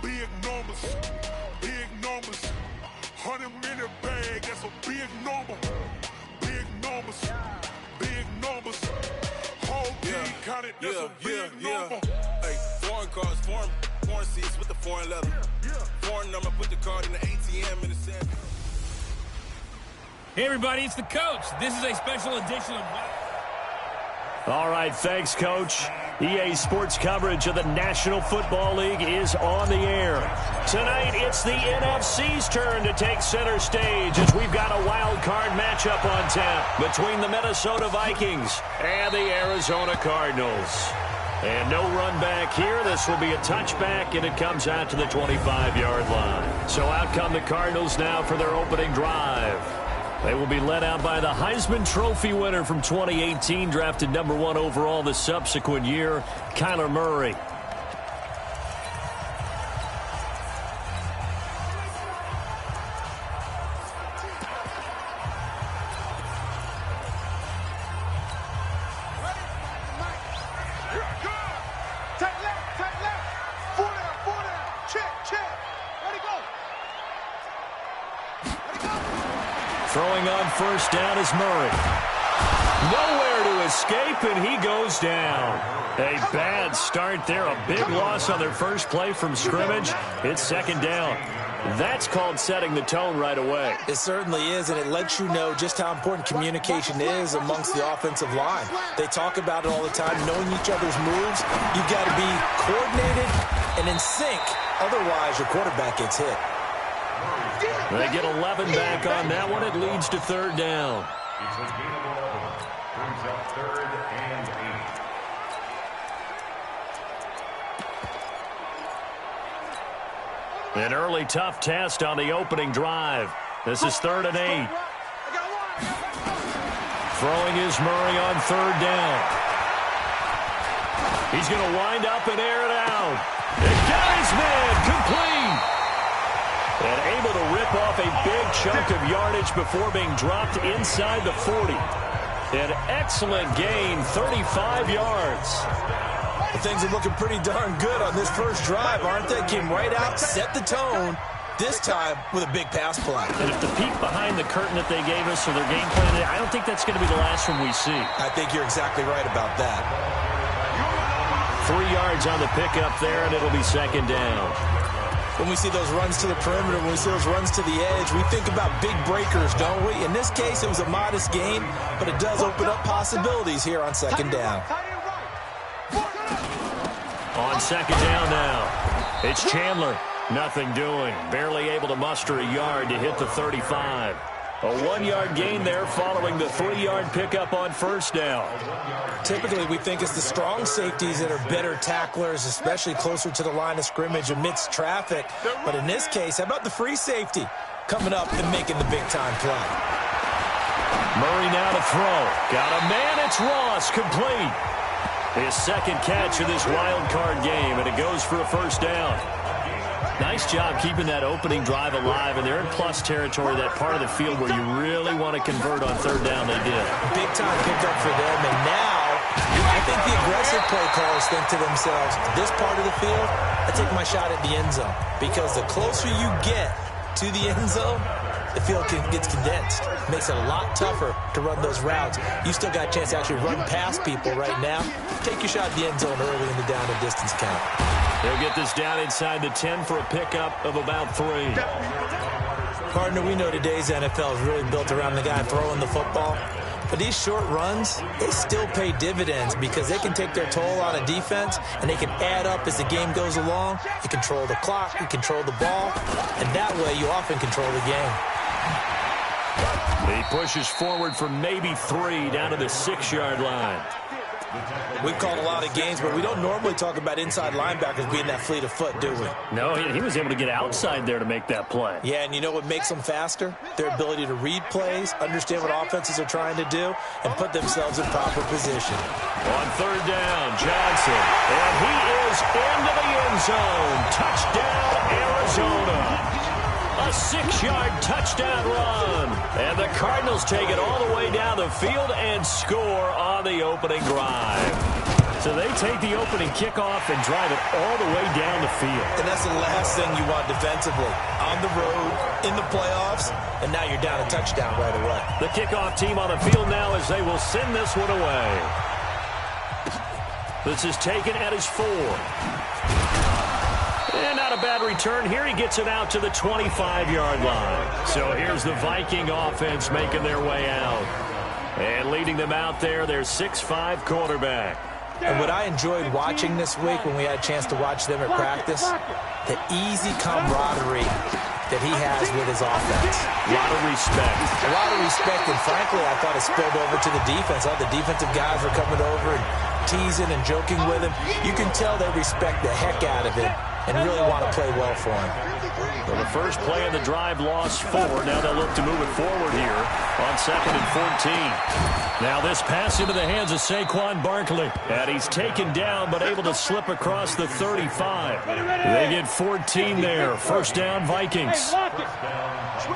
big numbers, big numbers. 100-minute bag, that's a big number. Big numbers, big numbers. Whole team counted, that's a big number. Hey, foreign cars, foreign seats with the foreign leather. Foreign number, put the card in the ATM in the sand. Hey, everybody, it's the coach. This is a special edition of... All right, thanks, Coach. EA Sports coverage of the National Football League is on the air. Tonight, it's the NFC's turn to take center stage as we've got a wild card matchup on tap between the Minnesota Vikings and the Arizona Cardinals. And no run back here. This will be a touchback, and it comes out to the 25-yard line. So out come the Cardinals now for their opening drive. They will be led out by the Heisman Trophy winner from 2018, drafted number 1 overall the subsequent year, Kyler Murray. Throwing on first down is Murray. Nowhere to escape, and he goes down. A bad start there. A big loss on their first play from scrimmage. It's second down. That's called setting the tone right away. It certainly is, and it lets you know just how important communication is amongst the offensive line. They talk about it all the time, knowing each other's moves. You've got to be coordinated and in sync. Otherwise, your quarterback gets hit. They get 11 back on that one. It leads to third down. It's a gain of 11. Brings up 3rd and 8. An early tough test on the opening drive. This is 3rd and 8. Throwing is Murray on third down. He's going to wind up and air it out. It got his man complete. And able to rip off a big chunk of yardage before being dropped inside the 40. An excellent gain, 35 yards. Well, things are looking pretty darn good on this first drive, aren't they? Came right out, set the tone, this time with a big pass play. And if the peek behind the curtain that they gave us or their game plan, I don't think that's going to be the last one we see. I think you're exactly right about that. 3 yards on the pickup there, and it'll be second down. When we see those runs to the perimeter, when we see those runs to the edge, we think about big breakers, don't we? In this case, it was a modest gain, but it does open up possibilities here on second down. On second down now, it's Chandler. Nothing doing. Barely able to muster a yard to hit the 35. A 1-yard gain there following the 3-yard pickup on first down. Typically, we think it's the strong safeties that are better tacklers, especially closer to the line of scrimmage amidst traffic. But in this case, how about the free safety coming up and making the big-time play? Murray now to throw. Got a man, it's Ross, complete. His second catch of this wild card game, and it goes for a first down. Nice job keeping that opening drive alive, and they're in plus territory, that part of the field where you really want to convert on third down. They did. Big-time pickup for them, and now I think the aggressive play callers think to themselves, this part of the field, I take my shot at the end zone, because the closer you get to the end zone, the field gets condensed. Makes it a lot tougher to run those routes. You still got a chance to actually run past people right now. Take your shot at the end zone early in the down and distance count. They'll get this down inside the 10 for a pickup of about 3. Partner, we know today's NFL is really built around the guy throwing the football. But these short runs, they still pay dividends because they can take their toll on a defense and they can add up as the game goes along. You control the clock, you control the ball, and that way you often control the game. He pushes forward for maybe 3 down to the 6-yard line. We've called a lot of games, but we don't normally talk about inside linebackers being that fleet of foot, do we? No, he was able to get outside there to make that play. Yeah, and you know what makes them faster? Their ability to read plays, understand what offenses are trying to do, and put themselves in proper position. On third down, Johnson. And he is into the end zone. Touchdown, Arizona. A 6-yard touchdown run. And the Cardinals take it all the way down the field and score on the opening drive. So they take the opening kickoff and drive it all the way down the field. And that's the last thing you want defensively. On the road, in the playoffs, and now you're down a touchdown right away. The kickoff team on the field now as they will send this one away. This is taken at his 4. And not a bad return here. He gets it out to the 25-yard line. So here's the Viking offense making their way out. And leading them out there, their 6'5" quarterback. And what I enjoyed watching this week when we had a chance to watch them at practice, the easy camaraderie that he has with his offense. A lot of respect. A lot of respect, and frankly, I thought it spilled over to the defense. All the defensive guys were coming over and teasing and joking with him. You can tell they respect the heck out of him and really want to play well for him. Well, the first play of the drive lost 4. Now they'll look to move it forward here on 2nd and 14. Now this pass into the hands of Saquon Barkley. And he's taken down but able to slip across the 35. They get 14 there. First down, Vikings.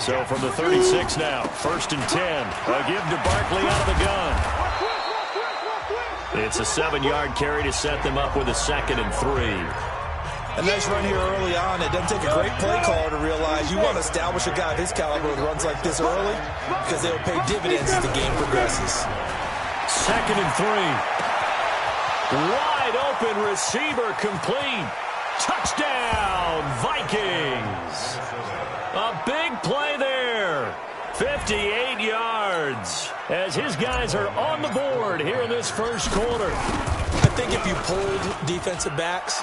So from the 36 now, 1st and 10. A give to Barkley out of the gun. It's a 7-yard carry to set them up with a 2nd and 3. A nice run here early on. It doesn't take a great play caller to realize you want to establish a guy of his caliber with runs like this early because they'll pay dividends as the game progresses. 2nd and 3. Wide open receiver complete. Touchdown, Vikings. A big play there. 58 yards as his guys are on the board here in this first quarter. I think if you pulled defensive backs,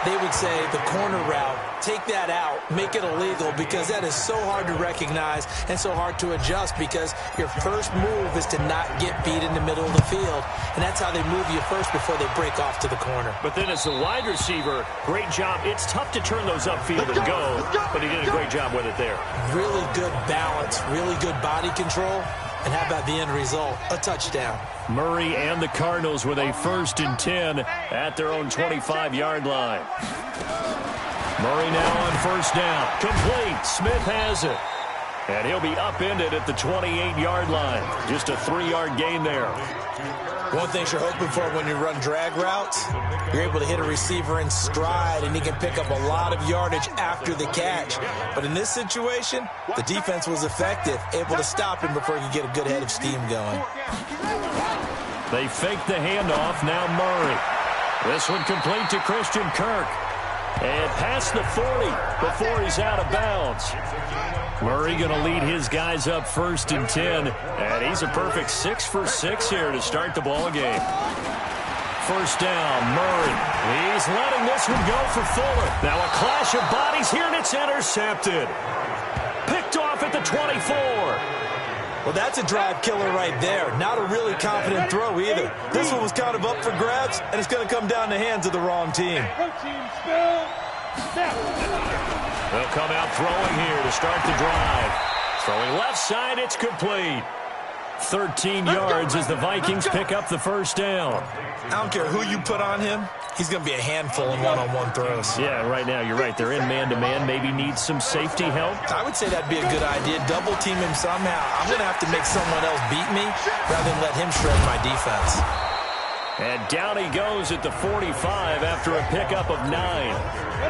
they would say the corner route, take that out, make it illegal, because that is so hard to recognize and so hard to adjust because your first move is to not get beat in the middle of the field. And that's how they move you first before they break off to the corner. But then as a wide receiver, great job. It's tough to turn those upfield and go, but he did a great job with it there. Really good balance, really good body control. And how about the end result? A touchdown. Murray and the Cardinals with a 1st and 10 at their own 25-yard line. Murray now on 1st down. Complete. Smith has it. And he'll be upended at the 28-yard line. Just a 3-yard gain there. One thing you're hoping for when you run drag routes, you're able to hit a receiver in stride, and he can pick up a lot of yardage after the catch. But in this situation, the defense was effective, able to stop him before he could get a good head of steam going. They fake the handoff. Now Murray. This one complete to Christian Kirk. And past the 40 before he's out of bounds. Murray going to lead his guys up 1st and 10. And he's a perfect 6 for 6 here to start the ball game. 1st down, Murray. He's letting this one go for Fuller. Now a clash of bodies here, and it's intercepted. Picked off at the 24. Well, that's a drive killer right there. Not a really confident throw either. This one was kind of up for grabs, and it's going to come down the hands of the wrong team. They'll come out throwing here to start the drive. Throwing left side, it's complete. 13 yards as the Vikings pick up the 1st down. I don't care who you put on him. He's going to be a handful in one-on-one throws. Yeah, right now, you're right. They're in man-to-man. Maybe needs some safety help. I would say that'd be a good idea. Double team him somehow. I'm going to have to make someone else beat me rather than let him shred my defense. And down he goes at the 45 after a pickup of 9.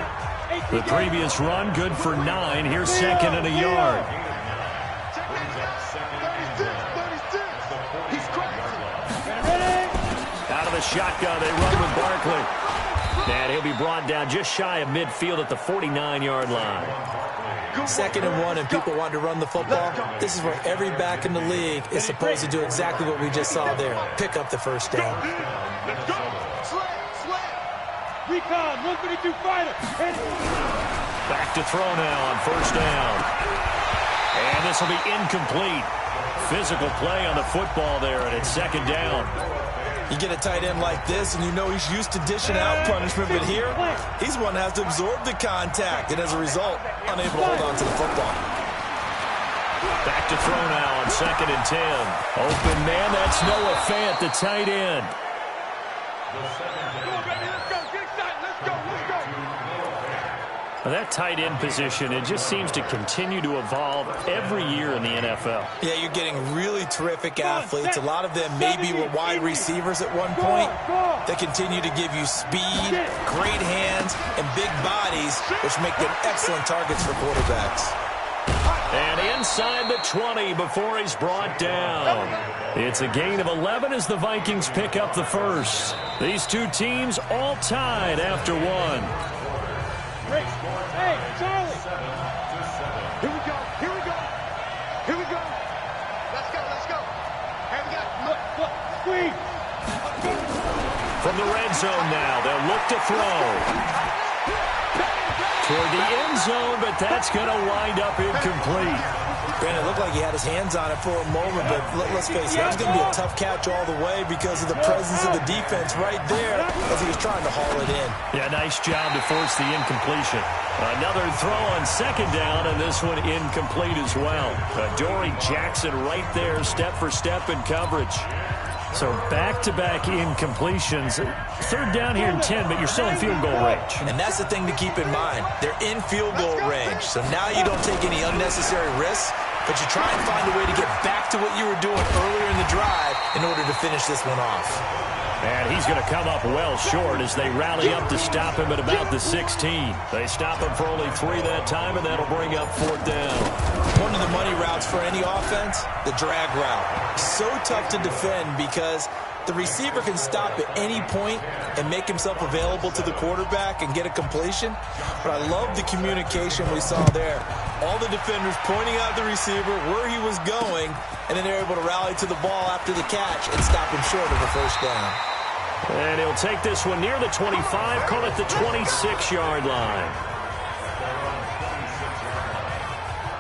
The previous run, good for 9. Here's 2nd and a yard. Out of the shotgun, they run with Barkley. And he'll be brought down just shy of midfield at the 49-yard line. 2nd and 1, and people want to run the football. This is where every back in the league is supposed to do exactly what we just saw there. Pick up the 1st down. Let's go. Recon, 132 fighter. Back to throw now on 1st down. And this will be incomplete. Physical play on the football there, and it's 2nd down. You get a tight end like this, and you know he's used to dishing out punishment, but here, he's one that has to absorb the contact, and as a result, unable to hold on to the football. Back to throw now on 2nd and 10. Open man, that's Noah Fant, the tight end. Well, that tight end position, it just seems to continue to evolve every year in the NFL. Yeah, you're getting really terrific athletes. A lot of them maybe were wide receivers at one point. They continue to give you speed, great hands, and big bodies, which make them excellent targets for quarterbacks. And inside the 20 before he's brought down. It's a gain of 11 as the Vikings pick up the first. These two teams all tied after one. Hey, Charlie! Here we go, here we go, here we go. Let's go, let's go. Here we go, look, squeeze. From the red zone now, they'll look to throw. Toward the end zone, but that's going to wind up incomplete. Brandon, it looked like he had his hands on it for a moment, but let's face it, that was going to be a tough catch all the way because of the presence of the defense right there as he was trying to haul it in. Yeah, nice job to force the incompletion. Another throw on second down, and this one incomplete as well. Dory Jackson right there, step for step in coverage. So back-to-back incompletions. Third down here in 10, but you're still in field goal range. And that's the thing to keep in mind. They're in field goal range. So now you don't take any unnecessary risks, but you try and find a way to get back to what you were doing earlier in the drive in order to finish this one off. And he's going to come up well short as they rally up to stop him at about the 16. They stop him for only 3 that time, and that'll bring up 4th down. One of the money routes for any offense, the drag route. So tough to defend because the receiver can stop at any point and make himself available to the quarterback and get a completion. But I love the communication we saw there. All the defenders pointing out the receiver, where he was going, and then they're able to rally to the ball after the catch and stop him short of the first down. And he'll take this one near the 25, call it the 26-yard line.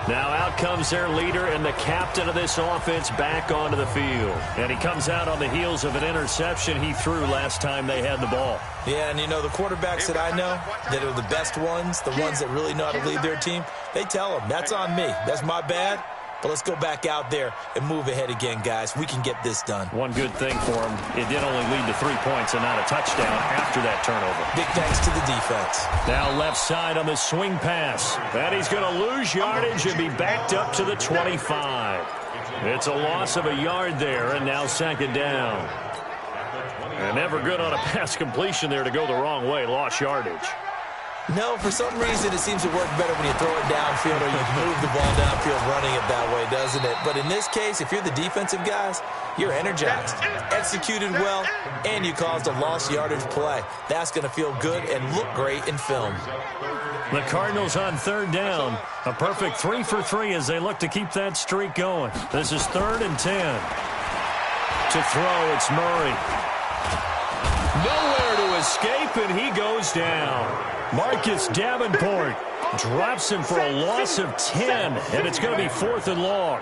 Now out comes their leader and the captain of this offense back onto the field. And he comes out on the heels of an interception he threw last time they had the ball. Yeah, and you know, the quarterbacks that I know that are the best ones, the ones that really know how to lead their team, they tell them, that's on me. That's my bad. But let's go back out there and move ahead again, guys. We can get this done. One good thing for him, it did only lead to 3 points and not a touchdown after that turnover. Big thanks to the defense. Now left side on the swing pass. And he's going to lose yardage and be backed up to the 25. It's a loss of a yard there, and now 2nd down. And never good on a pass completion there to go the wrong way. Lost yardage. No, for some reason it seems to work better when you throw it downfield or you move the ball downfield running it that way, doesn't it? But in this case, if you're the defensive guys, you're energized, executed well, and you caused a lost yardage play. That's going to feel good and look great in film. The Cardinals on 3rd down. A perfect 3 for 3 as they look to keep that streak going. This is 3rd and 10. To throw, it's Murray. Nowhere to escape, and he goes down. Marcus Davenport drops him for a loss of 10, and it's going to be 4th and long.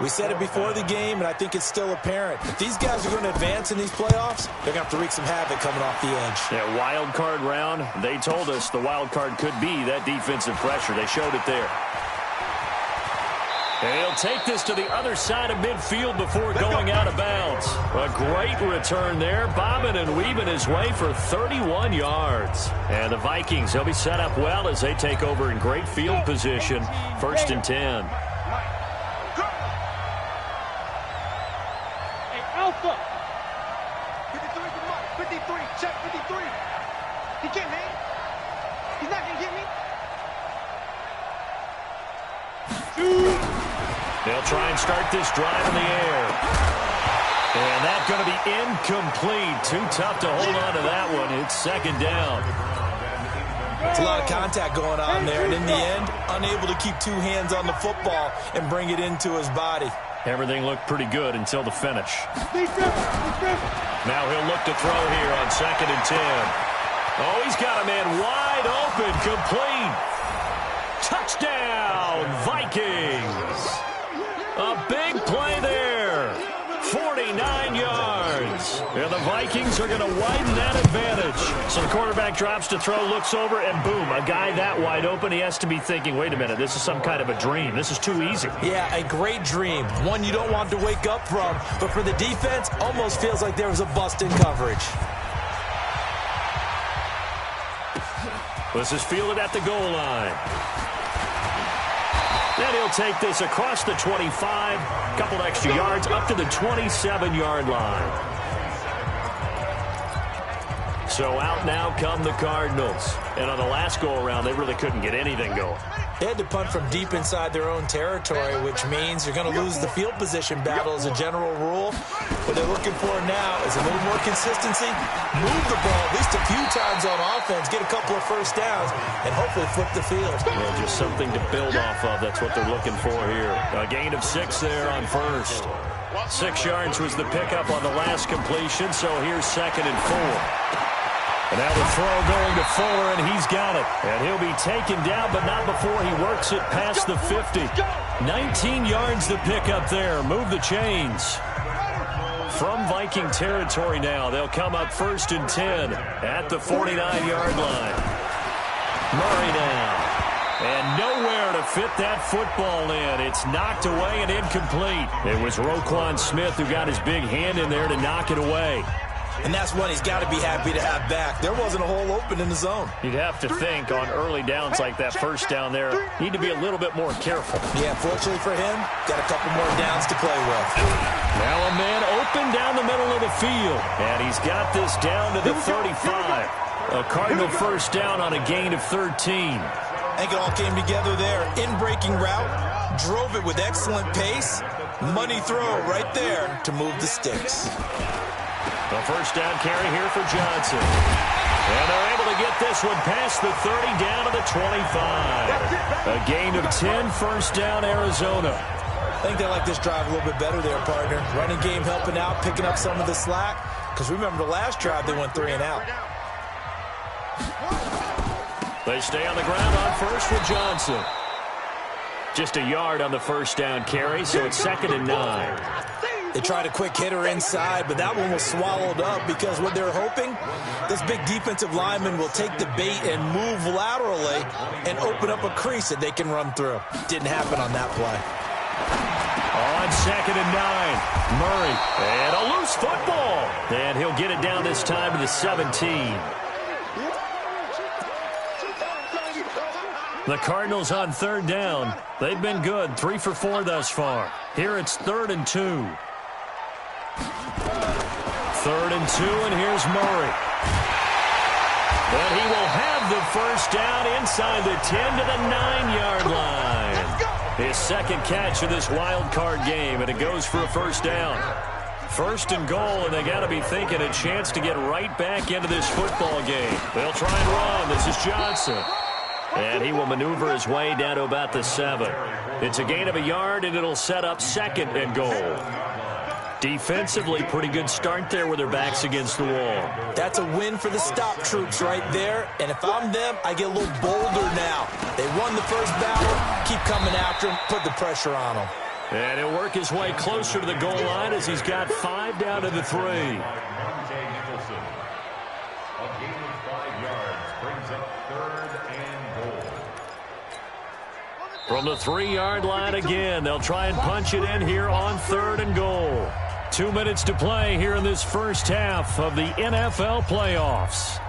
We said it before the game, and I think it's still apparent. If these guys are going to advance in these playoffs, they're going to have to wreak some havoc coming off the edge. Yeah, wild card round, they told us the wild card could be that defensive pressure. They showed it there. And he'll take this to the other side of midfield before going out of bounds. A great return there, bobbing and weaving his way for 31 yards. And the Vikings, they'll be set up well as they take over in great field position. 1st and 10. Hey, Alpha. 53 for Mike. 53, check 53. He can't hang. He's not going to get me. They'll try and start this drive in the air. And that's going to be incomplete. Too tough to hold on to that one. It's 2nd down. It's a lot of contact going on there, and in the end, unable to keep 2 hands on the football and bring it into his body. Everything looked pretty good until the finish. Now he'll look to throw here on 2nd and 10. Oh, he's got a man wide open, complete. Touchdown, Vikings. A big play there. 49 yards. And the Vikings are going to widen that advantage. So the quarterback drops to throw, looks over, and boom, a guy that wide open, he has to be thinking, wait a minute, this is some kind of a dream. This is too easy. Yeah, a great dream. One you don't want to wake up from. But for the defense, almost feels like there was a bust in coverage. This is fielded at the goal line. And he'll take this across the 25, a couple extra yards up to the 27-yard line. So out now come the Cardinals. And on the last go-around, they really couldn't get anything going. They had to punt from deep inside their own territory, which means you're going to lose the field position battle as a general rule. What they're looking for now is a little more consistency, move the ball at least a few times on offense, get a couple of first downs, and hopefully flip the field. Well, just something to build off of. That's what they're looking for here. A gain of 6 there on first. 6 yards was the pickup on the last completion, so here's 2nd and 4. And now the throw going to Fuller, and he's got it. And he'll be taken down, but not before he works it past the 50. 19 yards the pickup there. Move the chains. From Viking territory now, they'll come up 1st and 10 at the 49-yard line. Murray now. And nowhere to fit that football in. It's knocked away and incomplete. It was Roquan Smith who got his big hand in there to knock it away. And that's one he's got to be happy to have back. There wasn't a hole open in the zone. You'd have to think on early downs like that first down there, need to be a little bit more careful. Yeah, fortunately for him, got a couple more downs to play with. Now a man open down the middle of the field. And he's got this down to the 35. A Cardinal first down on a gain of 13. I think it all came together there. In-breaking route, drove it with excellent pace. Money throw right there to move the sticks. The first down carry here for Johnson. And they're able to get this one past the 30 down to the 25. A gain of 10, first down, Arizona. I think they like this drive a little bit better there, partner. Running game helping out, picking up some of the slack. Because remember the last drive, they went 3 and out. They stay on the ground on first for Johnson. Just a yard on the first down carry, so it's 2nd and 9. They tried a quick hitter inside, but that one was swallowed up because what they're hoping, this big defensive lineman will take the bait and move laterally and open up a crease that they can run through. Didn't happen on that play. On 2nd and 9, Murray. And a loose football. And he'll get it down this time to the 17. The Cardinals on 3rd down. They've been good, 3 for 4 thus far. Here it's 3rd and 2. 3rd and 2, and here's Murray. And he will have the first down inside the 10 to the 9-yard line. His 2nd catch of this wild card game, and it goes for a first down. 1st and goal, and they got to be thinking a chance to get right back into this football game. They'll try and run. This is Johnson. And he will maneuver his way down to about the 7. It's a gain of a yard, and it'll set up 2nd and goal. Defensively, pretty good start there with their backs against the wall. That's a win for the stop troops right there. And if I'm them, I get a little bolder now. They won the first battle. Keep coming after him. Put the pressure on him. And he'll work his way closer to the goal line as he's got 5 down to the 3. From the 3-yard line again, they'll try and punch it in here on 3rd and goal. 2 minutes to play here in this first half of the NFL playoffs.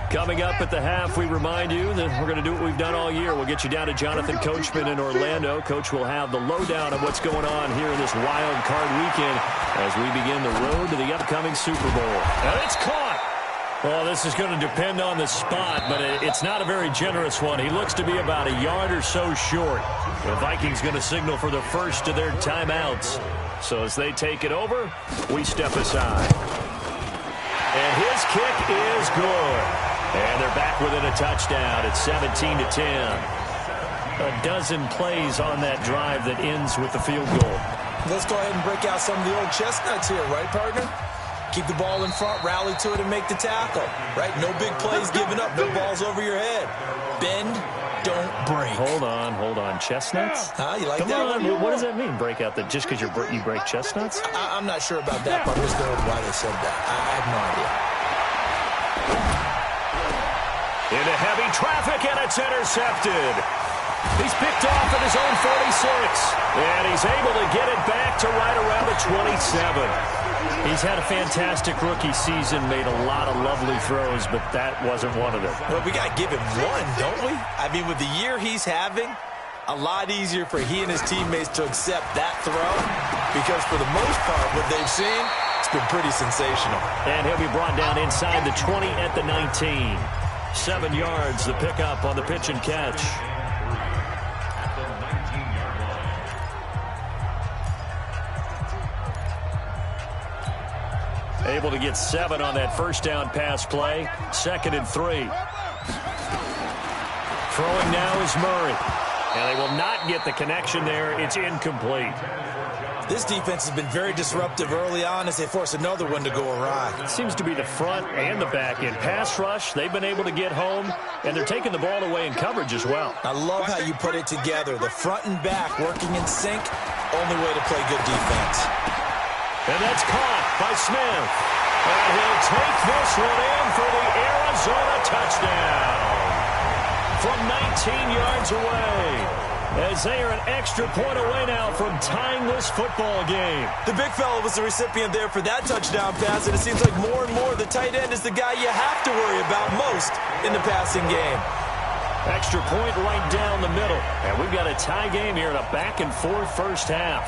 Coming up at the half, we remind you that we're going to do what we've done all year. We'll get you down to Jonathan Coachman in Orlando. Coach will have the lowdown of what's going on here in this wild card weekend as we begin the road to the upcoming Super Bowl. And it's caught. Well, this is going to depend on the spot, but it's not a very generous one. He looks to be about a yard or so short. The Vikings going to signal for the first of their timeouts. So as they take it over, we step aside. And his kick is good. And they're back within a touchdown. It's 17-10. A dozen plays on that drive that ends with the field goal. Let's go ahead and break out some of the old chestnuts here, right, partner? Keep the ball in front, rally to it, and make the tackle, right? No big plays given up, no balls over your head. Bend, don't break. Hold on. Chestnuts? Huh? You like Come that on. one? What does that mean, break out? That just because you break chestnuts? I'm not sure about that, but I'm just going why they said that. I have no idea. Into heavy traffic, and it's intercepted. He's picked off at his own 46, and he's able to get it back to right around the 27. He's had a fantastic rookie season, made a lot of lovely throws, but that wasn't one of them. Well, we got to give him one, don't we? I mean, with the year he's having, a lot easier for he and his teammates to accept that throw because for the most part, what they've seen, it's been pretty sensational. And he'll be brought down inside the 20 at the 19. 7 yards, the pickup on the pitch and catch. Able to get 7 on that first down pass play. 2nd and 3. Throwing now is Murray. And they will not get the connection there. It's incomplete. This defense has been very disruptive early on as they force another one to go awry. It seems to be the front and the back end. Pass rush, they've been able to get home, and they're taking the ball away in coverage as well. I love how you put it together. The front and back working in sync, only way to play good defense. And that's caught by Smith. And he'll take this one in for the Arizona touchdown. From 19 yards away. As they are an extra point away now from tying this football game. The big fella was the recipient there for that touchdown pass, and it seems like more and more the tight end is the guy you have to worry about most in the passing game. Extra point right down the middle. And we've got a tie game here in a back-and-forth first half.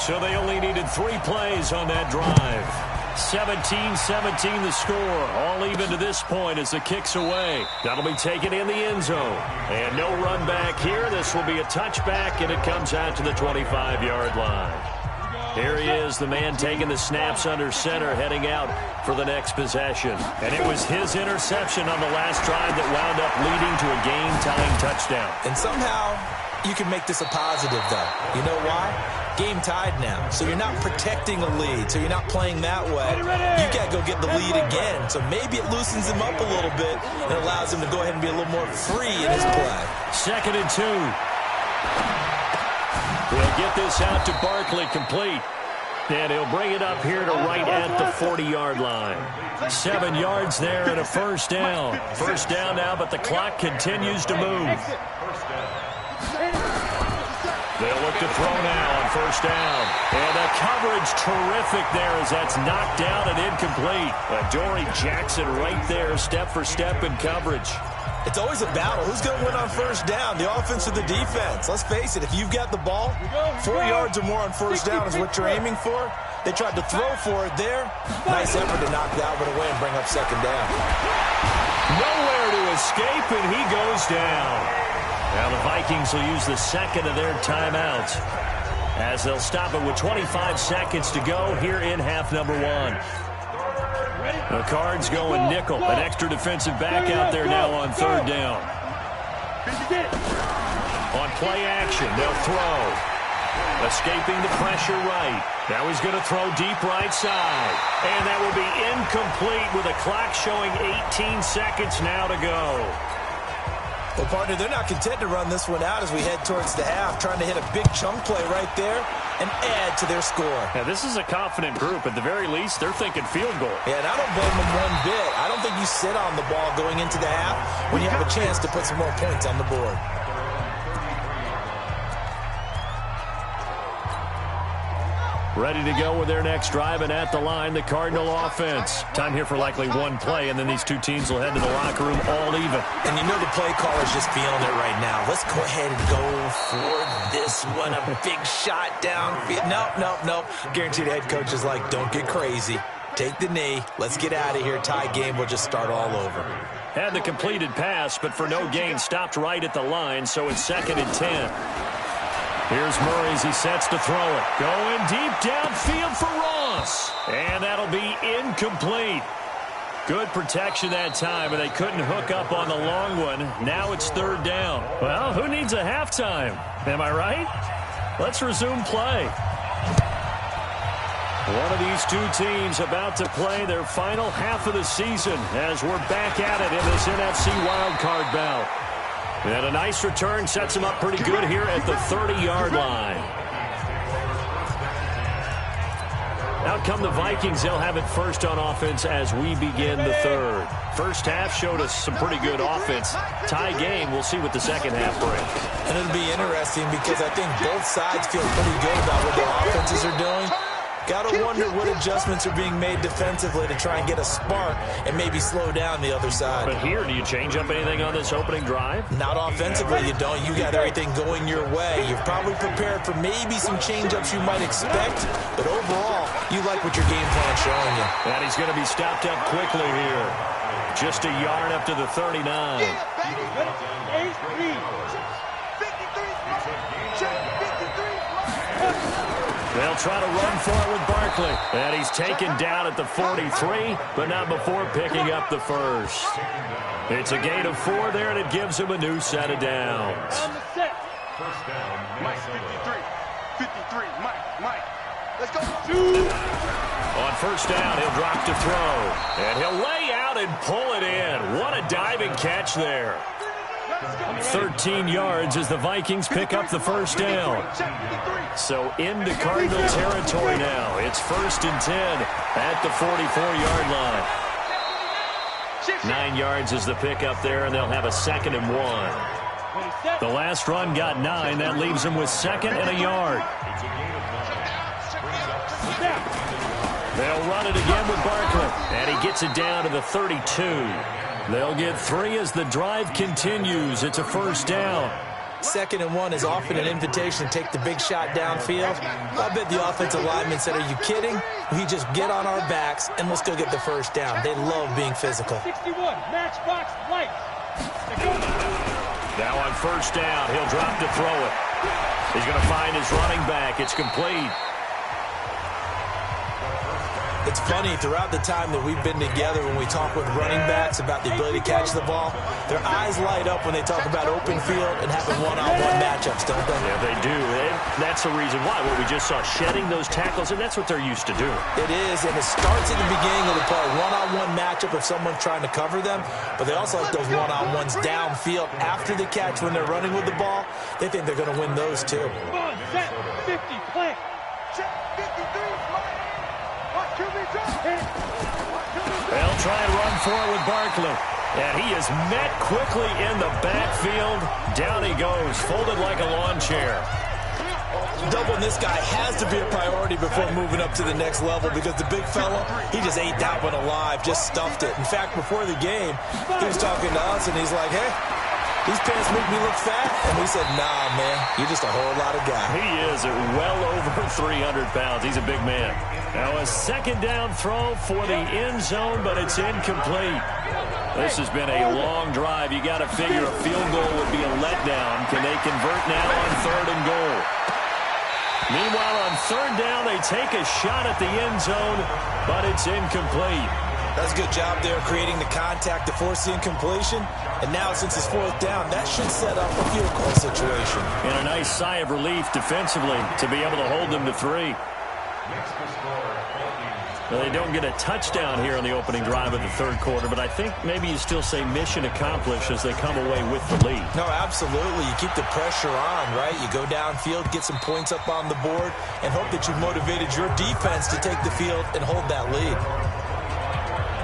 So they only needed 3 plays on that drive. 17-17 the score. All even to this point as the kick's away. That'll be taken in the end zone. And no run back here. This will be a touchback, and it comes out to the 25-yard line. Here he is, the man taking the snaps under center, heading out for the next possession. And it was his interception on the last drive that wound up leading to a game-tying touchdown. And somehow you can make this a positive, though. You know why? Game tied now, so you're not protecting a lead, so you're not playing that way. You got to go get the lead again, so maybe it loosens him up a little bit and allows him to go ahead and be a little more free in his play. 2nd and 2. He'll get this out to Barkley, complete. And he'll bring it up here to right at the 40-yard line. 7 yards there and a first down. First down now, but the clock continues to move. They'll look to throw now on first down. And the coverage terrific there as that's knocked down and incomplete. Adoree Jackson right there, step for step in coverage. It's always a battle. Who's going to win on first down, the offense or the defense? Let's face it, if you've got the ball, 4 yards or more on first down is what you're aiming for. They tried to throw for it there. Nice effort to knock that one away and bring up second down. Nowhere to escape, and he goes down. Now the Vikings will use the second of their timeouts as they'll stop it with 25 seconds to go here in half number 1. The Cards going nickel. An extra defensive back out there now on third down. On play action, they'll throw. Escaping the pressure right. Now he's going to throw deep right side. And that will be incomplete with a clock showing 18 seconds now to go. Well, partner, they're not content to run this one out as we head towards the half, trying to hit a big chunk play right there and add to their score. Now, this is a confident group. At the very least, they're thinking field goal. Yeah, and I don't blame them one bit. I don't think you sit on the ball going into the half when you have a chance to put some more points on the board. Ready to go with their next drive, and at the line, the Cardinal offense. Time here for likely one play, and then these two teams will head to the locker room all even. And you know the play caller's just feeling it right now. Let's go ahead and go for this one. A big shot down. Nope. Guaranteed head coach is like, don't get crazy. Take the knee. Let's get out of here. Tie game. We'll just start all over. Had the completed pass, but for no gain, stopped right at the line, so it's 2nd and 10. Here's Murray as he sets to throw it. Going deep downfield for Ross. And that'll be incomplete. Good protection that time, and they couldn't hook up on the long one. Now it's third down. Well, who needs a halftime? Am I right? Let's resume play. One of these two teams about to play their final half of the season as we're back at it in this NFC Wildcard bout. And a nice return sets him up pretty good here at the 30-yard line. Out come the Vikings. They'll have it first on offense as we begin the third. First half showed us some pretty good offense. Tie game. We'll see what the second half brings. And it'll be interesting because I think both sides feel pretty good about what their offenses are doing. Got to wonder what adjustments are being made defensively to try and get a spark and maybe slow down the other side. But here, do you change up anything on this opening drive? Not offensively, you don't. You got everything going your way. You're probably prepared for maybe some change-ups you might expect, but overall, you like what your game plan's showing you. And he's going to be stopped up quickly here. Just a yard up to the 39. They'll try to run for it with Barkley. And he's taken down at the 43, but not before picking up the first. It's a gain of 4 there, and it gives him a new set of downs. On the set. First down, Mike 53. Mike. Let's go. On first down, he'll drop to throw. And he'll lay out and pull it in. What a diving catch there. 13 yards as the Vikings pick up the first down. So into Cardinal territory now. It's 1st and 10 at the 44-yard line. 9 yards is the pickup there, and they'll have a 2nd and 1. The last run got 9. That leaves them with 2nd and a yard. They'll run it again with Barkley, and he gets it down to the 32. They'll get 3 as the drive continues. It's a first down. 2nd and 1 is often an invitation to take the big shot downfield. I bet the offensive lineman said, are you kidding? We just get on our backs and let's go get the first down. They love being physical. 61, matchbox light. Now on first down, he'll drop to throw it. He's going to find his running back. It's complete. It's funny, throughout the time that we've been together, when we talk with running backs about the ability to catch the ball, their eyes light up when they talk about open field and having one-on-one matchups, don't they? Yeah, they do. That's the reason why. What we just saw, shedding those tackles, and that's what they're used to doing. It is, and it starts at the beginning of the play. One-on-one matchup if someone's trying to cover them, but they also like those one-on-ones downfield after the catch when they're running with the ball. They think they're going to win those, too. On, set, 50, play. Set, 53, They'll try and run for it with Barkley. And he is met quickly in the backfield. Down he goes, folded like a lawn chair. Doubling this guy has to be a priority before moving up to the next level because the big fella, he just ate that one alive, just stuffed it. In fact, before the game, he was talking to us, and he's like, hey, these pants make me look fat. And we said, nah, man, you're just a whole lot of guy. He is at well over 300 pounds. He's a big man. Now a 2nd down throw for the end zone, but it's incomplete. This has been a long drive. You got to figure a field goal would be a letdown. Can they convert now on 3rd and goal? Meanwhile, on 3rd down, they take a shot at the end zone, but it's incomplete. That's a good job there creating the contact to force the incompletion. And now, since it's 4th down, that should set up a field goal situation. And a nice sigh of relief defensively to be able to hold them to 3. Well, they don't get a touchdown here on the opening drive of the 3rd quarter, but I think maybe you still say mission accomplished as they come away with the lead. No, absolutely. You keep the pressure on, right? You go downfield, get some points up on the board, and hope that you've motivated your defense to take the field and hold that lead.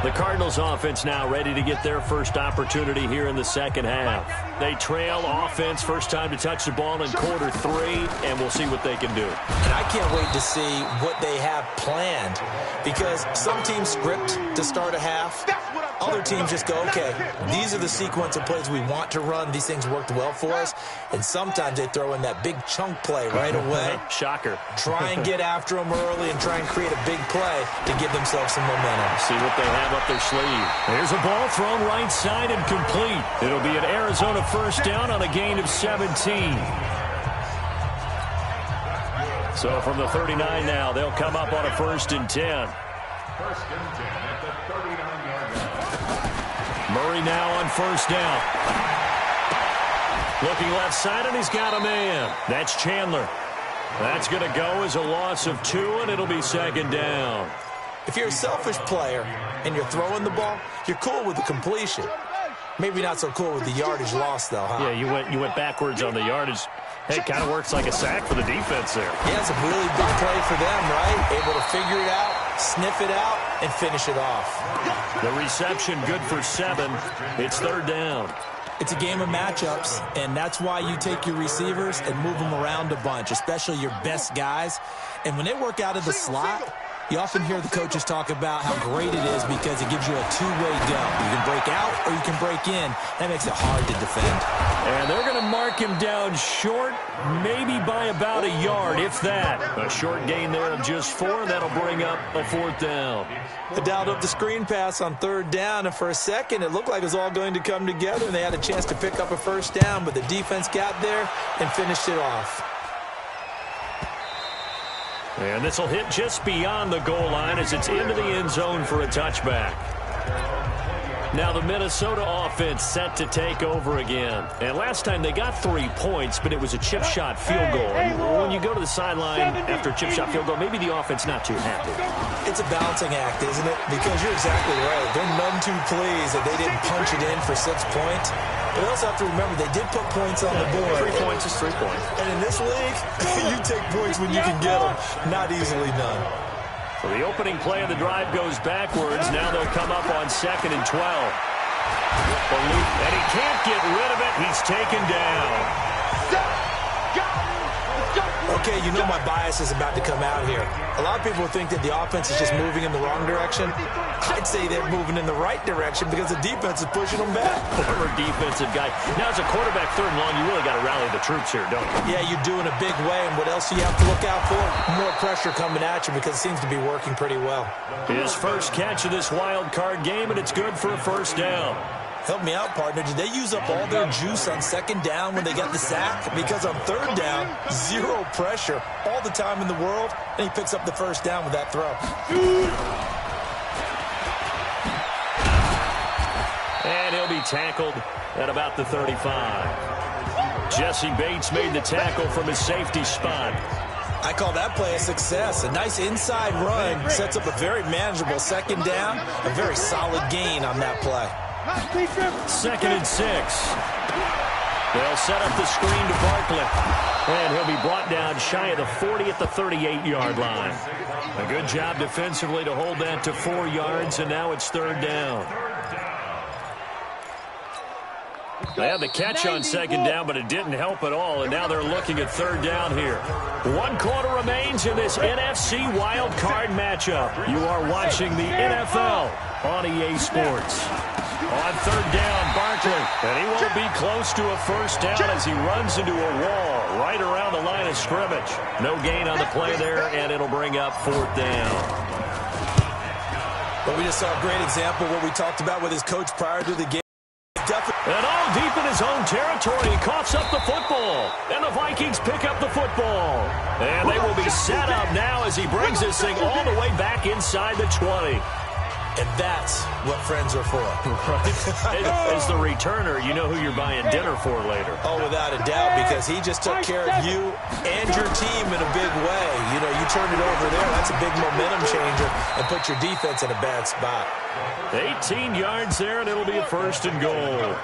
The Cardinals offense now ready to get their first opportunity here in the 2nd half. They trail offense, first time to touch the ball in quarter 3, and we'll see what they can do. And I can't wait to see what they have planned because some teams script to start a half. Other teams just go, okay, these are the sequence of plays we want to run. These things worked well for us. And sometimes they throw in that big chunk play right away. Shocker. Try and get after them early and try and create a big play to give themselves some momentum. See what they have up their sleeve. There's a ball thrown right side and complete. It'll be an Arizona first down on a gain of 17. So from the 39 now, they'll come up on a 1st and 10. 1st and 10 at the 39-yard line. Murray now on first down. Looking left side, and he's got a man. That's Chandler. That's going to go as a loss of 2, and it'll be 2nd down. If you're a selfish player and you're throwing the ball, you're cool with the completion. Maybe not so cool with the yardage loss, though, huh? Yeah, you went backwards on the yardage. Hey, it kind of works like a sack for the defense there. Yeah, it's a really big play for them, right? Able to figure it out, sniff it out, and finish it off. The reception good for 7. It's 3rd down. It's a game of matchups, and that's why you take your receivers and move them around a bunch, especially your best guys. And when they work out of the slot, you often hear the coaches talk about how great it is because it gives you a two-way go. You can break out or you can break in. That makes it hard to defend. And they're going to mark him down short, maybe by about a yard, if that. A short gain there of just 4. That'll bring up a 4th down. They dialed up the screen pass on 3rd down, and for a second it looked like it was all going to come together, and they had a chance to pick up a 1st down, but the defense got there and finished it off. And this will hit just beyond the goal line as it's into the end zone for a touchback. Now the Minnesota offense set to take over again. And last time they got 3 points, but it was a chip shot field goal. And when you go to the sideline after a chip shot field goal, maybe the offense not too happy. It's a balancing act, isn't it? Because you're exactly right. They're none too pleased that they didn't punch it in for 6 points. But also have to remember, they did put points on the board. 3 points is 3 points. And in this league, you take points when you can get them. Not easily done. So the opening play of the drive goes backwards. Now they'll come up on 2nd and 12. And he can't get rid of it. He's taken down. Okay, you know my bias is about to come out here. A lot of people think that the offense is just moving in the wrong direction. I'd say they're moving in the right direction because the defense is pushing them back. Former defensive guy. Now as a quarterback 3rd and long, you really got to rally the troops here, don't you? Yeah, you do in a big way. And what else do you have to look out for? More pressure coming at you because it seems to be working pretty well. His first catch of this wild card game, and it's good for a 1st down. Help me out, partner. Did they use up all their juice on 2nd down when they got the sack? Because on 3rd down, 0 pressure all the time in the world, and he picks up the 1st down with that throw. And he'll be tackled at about the 35. Jesse Bates made the tackle from his safety spot. I call that play a success. A nice inside run sets up a very manageable 2nd down, a very solid gain on that play. 2nd and 6. They'll set up the screen to Barkley. And he'll be brought down shy of the 40 at the 38-yard line. A good job defensively to hold that to 4 yards, and now it's 3rd down. They had the catch on 2nd down, but it didn't help at all, and now they're looking at 3rd down here. 1 quarter remains in this NFC wild card matchup. You are watching the NFL on EA Sports. On 3rd down, Barkley, and he won't be close to a 1st down as he runs into a wall right around the line of scrimmage. No gain on the play there, and it'll bring up 4th down. But we just saw a great example of what we talked about with his coach prior to the game. And all deep in his own territory, he coughs up the football. And the Vikings pick up the football. And they will be set up now as he brings this thing all the way back inside the 20. And that's what friends are for. Right. As the returner, you know who you're buying dinner for later. Oh, without a doubt, because he just took care of you and your team in a big way. You know, you turn it over there, that's a big momentum changer, and put your defense in a bad spot. 18 yards there, and it'll be a 1st and goal.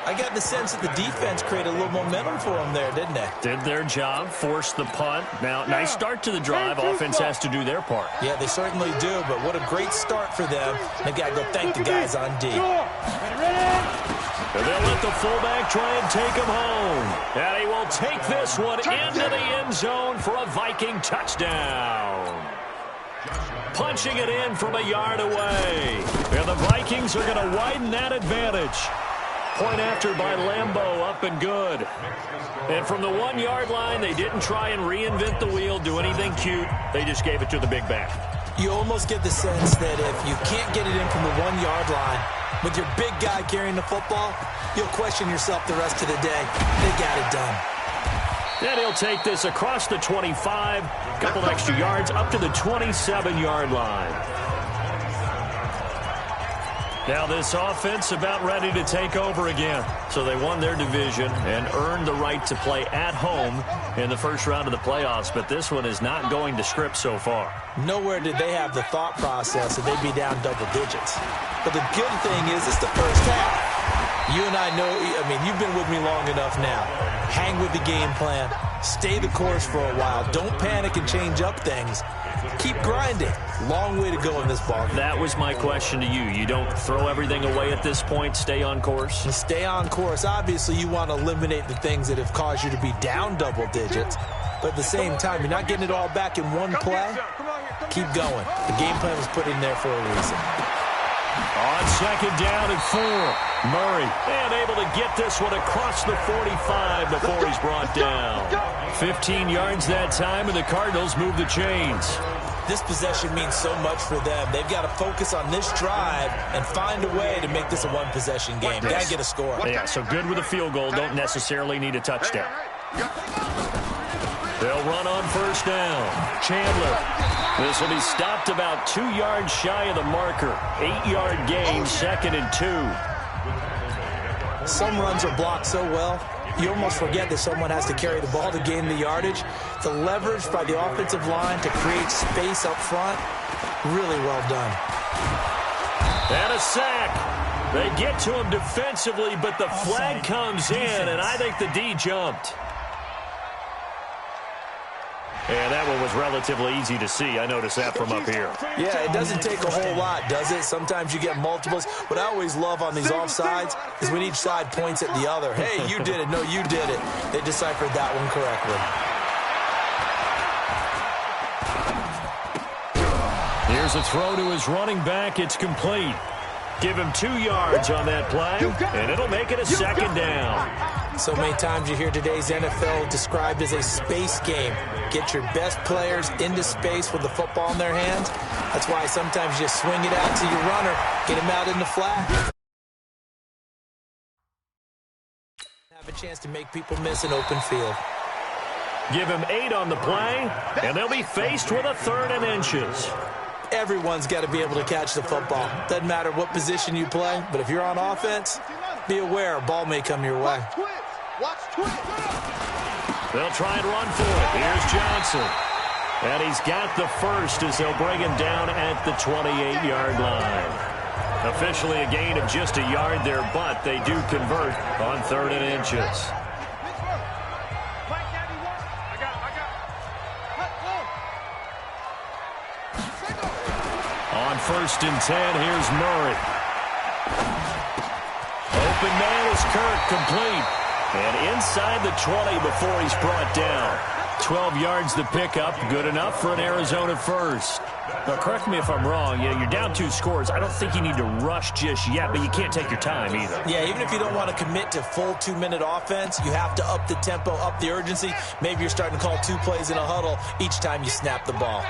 I got the sense that the defense created a little momentum for them there, didn't they? Did their job, forced the punt. Now, nice start to the drive. Offense has to do their part. Yeah, they certainly do, but what a great start for them. They've got to go thank the guys on D. And they'll let the fullback try and take him home. And he will take this one into the end zone for a Viking touchdown. Punching it in from a yard away. And the Vikings are going to widen that advantage. Point after by Lambeau, up and good. And from the 1-yard line, they didn't try and reinvent the wheel, do anything cute. They just gave it to the big back. You almost get the sense that if you can't get it in from the 1-yard line with your big guy carrying the football, you'll question yourself the rest of the day. They got it done. Then he'll take this across the 25, a couple extra yards, up to the 27-yard line. Now this offense about ready to take over again. So they won their division and earned the right to play at home in the first round of the playoffs. But this one is not going to script so far. Nowhere did they have the thought process that they'd be down double digits. But the good thing is it's the first half. You and I know, I mean, you've been with me long enough now. Hang with the game plan. Stay the course for a while. Don't panic and change up things. keep grinding. Long way to go in this ball game. That was my question to you. You don't throw everything away at this point, stay on course? And stay on course. Obviously, you want to eliminate the things that have caused you to be down double digits. But at the same time, you're not getting it all back in one play. Keep going. The game plan was put in there for a reason. On second down and 4. Murray, and able to get this one across the 45 before he's brought down. 15 yards that time, and the Cardinals move the chains. This possession means so much for them. They've got to focus on this drive and find a way to make this a one-possession game. Got to get a score. Yeah, so good with a field goal. Don't necessarily need a touchdown. They'll run on first down. Chandler. This will be stopped about 2 yards shy of the marker. 8-yard gain, 2nd and 2. Some runs are blocked so well, you almost forget that someone has to carry the ball to gain the yardage. The leverage by the offensive line to create space up front, really well done. And a sack. They get to him defensively, but the flag comes in, and I think the D jumped. And that one was relatively easy to see. I noticed that from up here. Yeah, it doesn't take a whole lot, does it? Sometimes you get multiples. What I always love on these offsides is when each side points at the other. Hey, you did it. No, you did it. They deciphered that one correctly. Here's a throw to his running back. It's complete. Give him 2 yards on that play, and it'll make it a second down. So many times you hear today's NFL described as a space game. Get your best players into space with the football in their hands. That's why sometimes you just swing it out to your runner, get him out in the flat. Have a chance to make people miss an open field. Give him 8 on the play, and they'll be faced with a 3rd and inches. Everyone's got to be able to catch the football. Doesn't matter what position you play, but if you're on offense, be aware a ball may come your way. They'll try and run for it. Here's Johnson. And he's got the first as they'll bring him down at the 28-yard line. Officially a gain of just a yard there, but they do convert on 3rd and inches. On 1st and 10, here's Murray. Open man is Kirk, complete. And inside the 20 before he's brought down. 12 yards the pickup, good enough for an Arizona first. Now, correct me if I'm wrong. Yeah, you're down 2 scores. I don't think you need to rush just yet, but you can't take your time either. Yeah, even if you don't want to commit to full 2-minute offense, you have to up the tempo, up the urgency. Maybe you're starting to call 2 plays in a huddle each time you snap the ball.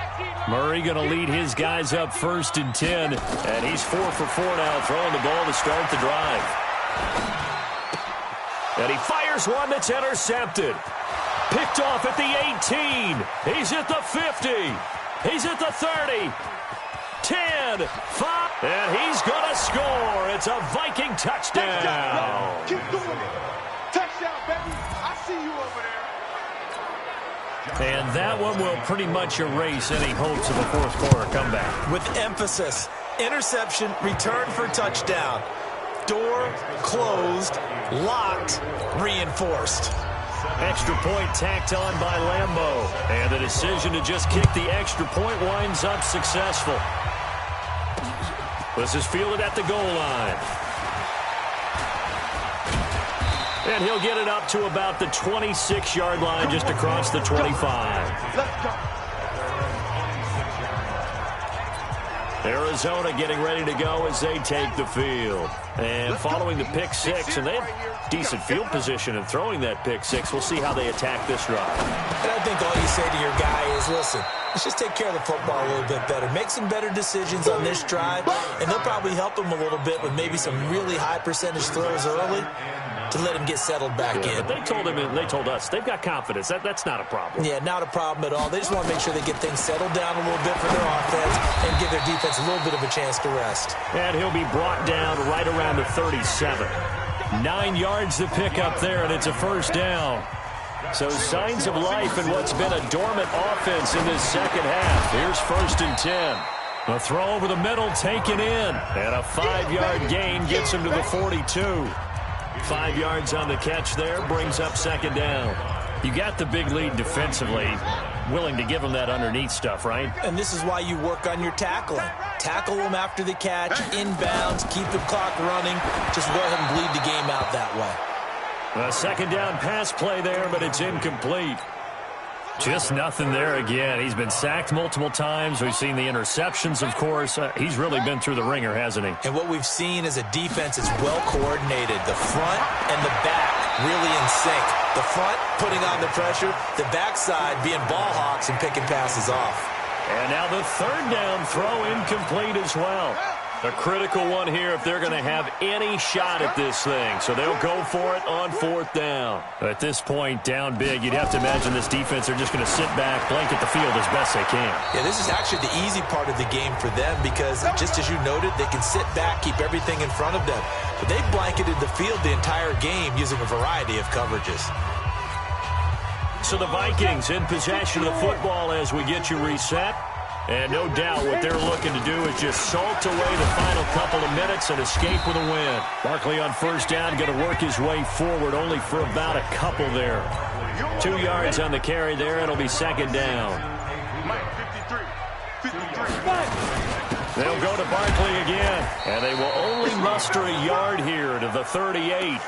Murray going to lead his guys up 1st and 10, and he's 4 for 4 now, throwing the ball to start the drive. And he fires one that's intercepted. Picked off at the 18. He's at the 50. He's at the 30. 10, 5, and he's going to score. It's a Viking touchdown. Keep doing it. Touchdown, baby. I see you over there. And that one will pretty much erase any hopes of a 4th quarter comeback. With emphasis, interception, return for touchdown. Door closed, locked, reinforced. Extra point tacked on by Lambeau. And the decision to just kick the extra point winds up successful. This is fielded at the goal line. And he'll get it up to about the 26-yard line, just across the 25. Let's go. Arizona getting ready to go as they take the field. And following the pick 6, and they have decent field position in throwing that pick 6. We'll see how they attack this drive. And I think all you say to your guy is, listen, let's just take care of the football a little bit better. Make some better decisions on this drive, and they'll probably help him a little bit with maybe some really high percentage throws early to let him get settled back in. But they told him, and they told us, they've got confidence. That's not a problem. Yeah, not a problem at all. They just want to make sure they get things settled down a little bit for their offense and give their defense a little bit of a chance to rest. And he'll be brought down right around the 37. 9 yards to pick up there, and it's a 1st down. So signs of life in what's been a dormant offense in this second half. Here's 1st and 10. A throw over the middle taken in, and a 5-yard gain gets him to the 42. 5 yards on the catch there, brings up 2nd down. You got the big lead defensively. willing to give them that underneath stuff, right? And this is why you work on your tackling. Tackle them after the catch, inbounds, keep the clock running. Just go ahead and bleed the game out that way. A second down pass play there, but it's incomplete. Just nothing there again. He's been sacked multiple times. We've seen the interceptions, of course. He's really been through the ringer, hasn't he? And what we've seen is a defense that's well coordinated. The front and the back really in sync. The front putting on the pressure, the backside being ball hawks and picking passes off. And now the third down throw incomplete as well. A critical one here if they're going to have any shot at this thing. So they'll go for it on fourth down. At this point, down big, you'd have to imagine this defense are just going to sit back, blanket the field as best they can. Yeah, this is actually the easy part of the game for them because, just as you noted, they can sit back, keep everything in front of them. But they've blanketed the field the entire game using a variety of coverages. So the Vikings in possession of the football as we get you reset. And no doubt what they're looking to do is just salt away the final couple of minutes and escape with a win. Barkley on first down, going to work his way forward only for about a couple there. 2 yards on the carry there. It'll be second down. They'll go to Barkley again, and they will only muster a yard here to the 38.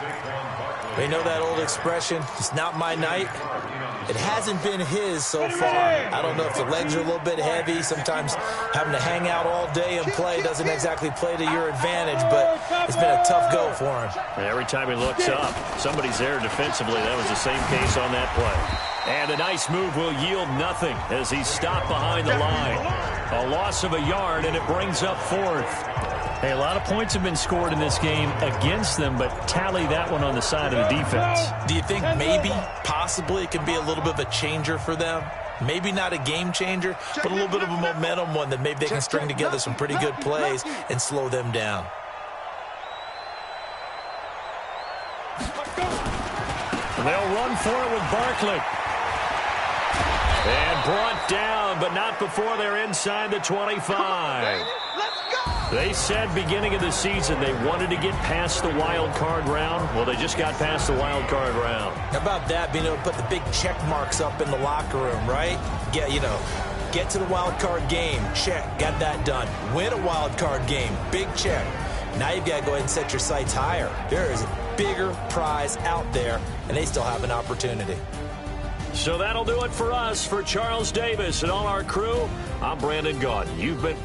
They know that old expression, it's not my night. It hasn't been his so far. I don't know if the legs are a little bit heavy. Sometimes having to hang out all day and play doesn't exactly play to your advantage, but it's been a tough go for him. And every time he looks up, somebody's there defensively. That was the same case on that play. And a nice move will yield nothing as he's stopped behind the line. A loss of a yard, and it brings up fourth. Hey, a lot of points have been scored in this game against them, but tally that one on the side of the defense. Do you think maybe, possibly, it can be a little bit of a changer for them? Maybe not a game changer, but a little bit of a momentum one that maybe they can string together some pretty good plays and slow them down. They'll run for it with Barkley. And brought down, but not before they're inside the 25. They said beginning of the season they wanted to get past the wild card round. Well, they just got past the wild card round. How about that, being able to put the big check marks up in the locker room, right? Get to the wild card game, check, got that done. Win a wild card game, big check. Now you've got to go ahead and set your sights higher. There is a bigger prize out there, and they still have an opportunity. So that'll do it for us. For Charles Davis and all our crew, I'm Brandon Gaudin. You've been